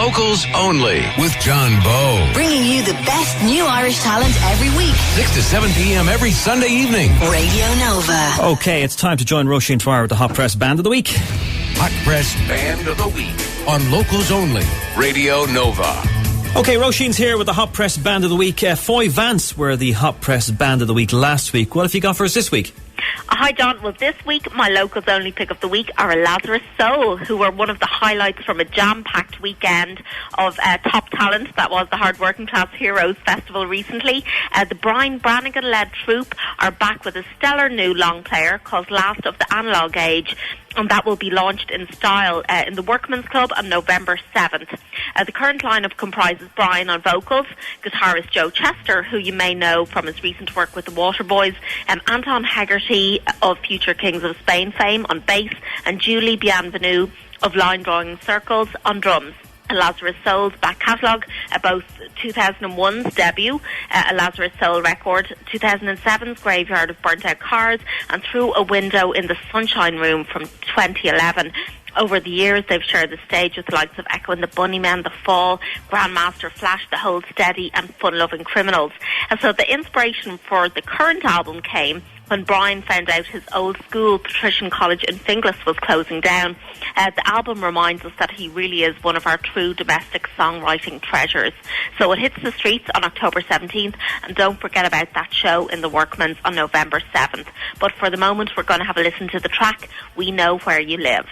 Locals Only with John Bowe. Bringing you the best new Irish talent every week. 6 to 7 p.m. every Sunday evening. Radio Nova. Okay, it's time to join Roisin Dwyer with the Hot Press Band of the Week. Hot Press Band of the Week on Locals Only. Radio Nova. Okay, Roisin's here with the Hot Press Band of the Week. Foy Vance were the Hot Press Band of the Week last week. What have you got for us this week? Hi John, well this week my locals only pick of the week are Lazarus Soul, who were one of the highlights from a jam-packed weekend of top talent that was the Hard Working Class Heroes Festival recently. The Brian Brannigan led troupe are back with a stellar new long player called Last of the Analog Age, and that will be launched in style in the Workman's Club on November 7th. The current lineup comprises Brian on vocals, guitarist Joe Chester, who you may know from his recent work with the Waterboys, Anton Hegarty of Future Kings of Spain fame on bass, and Julie Bienvenue of Line Drawing Circles on drums. Lazarus Soul's back catalogue, both 2001's debut, a Lazarus Soul record, 2007's Graveyard of Burnt Out Cars, and Through a Window in the Sunshine Room from 2011. Over the years, they've shared the stage with the likes of Echo and the Bunnymen, The Fall, Grandmaster Flash, The Hold Steady, and Fun Loving Criminals. And so the inspiration for the current album came when Brian found out his old school, Patrician College in Finglas, was closing down. The album reminds us that he really is one of our true domestic songwriting treasures. So it hits the streets on October 17th, and don't forget about that show in the Workman's on November 7th. But for the moment, we're going to have a listen to the track, We Know Where You Live.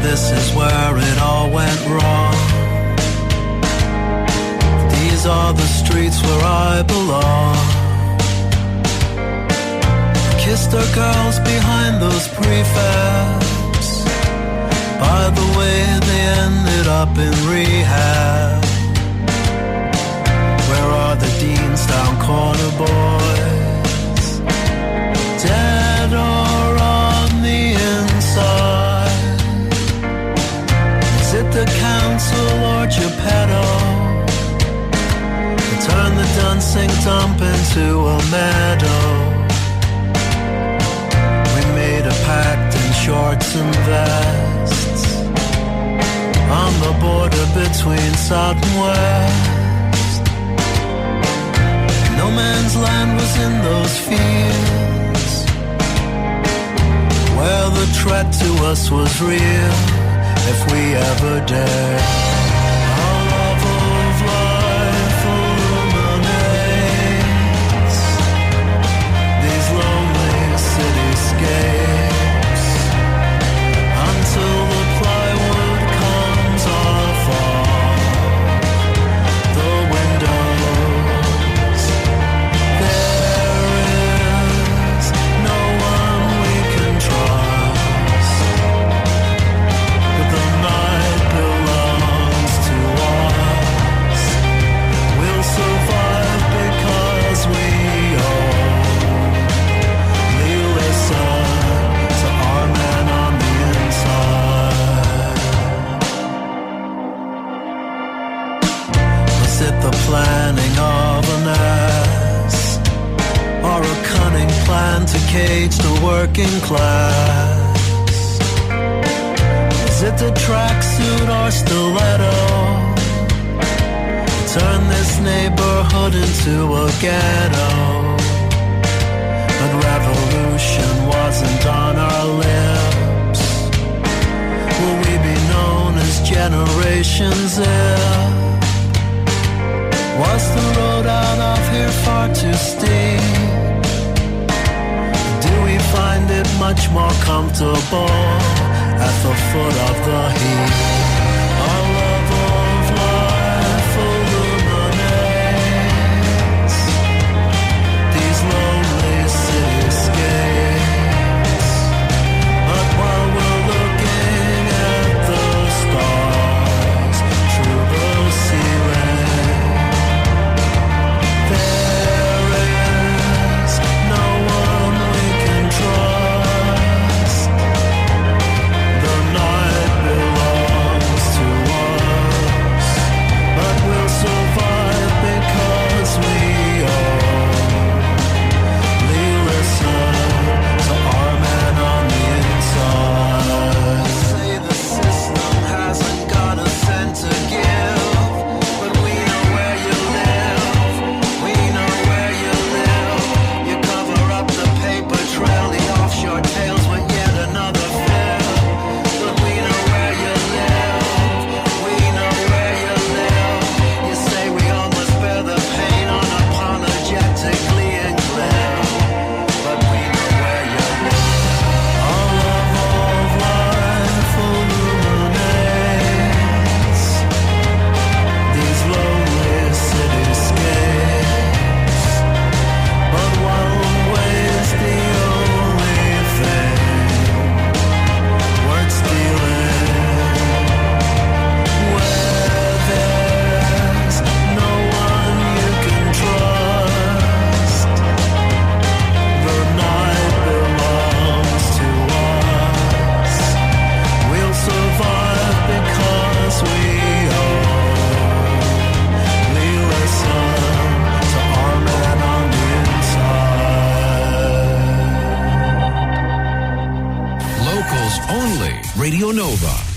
This is where it all went wrong. These are the streets where I belong. Kissed our girls behind those prefabs. By the way, they ended up in rehab. Where are the Deanstown corner boys? Dead or on the inside? Is it the council or Geppetto? Turn the dancing dump into a meadow. We made a pact in shorts and vests on the border between South and West. No man's land was in those fields, where the threat to us was real. If we ever dare, our love of life illuminates these lonely cityscapes until the plywood comes off the windows. There is no one we can trust. The night belongs to us. We'll survive because we only listen to our man on the inside. Was it the planning of an ass, or a cunning plan to cage the working class? Is it the tracksuit or stiletto? Turn this neighborhood into a ghetto. But revolution wasn't on our lips. Will we be known as Generation Z? Was the road out of here far too steep? Do we find it much more comfortable at the foot of the heap? Our love of life illuminates these lonely cityscapes. But while we're looking at the stars through the ceiling, there is no one we can trust. The night belongs Radio Nova.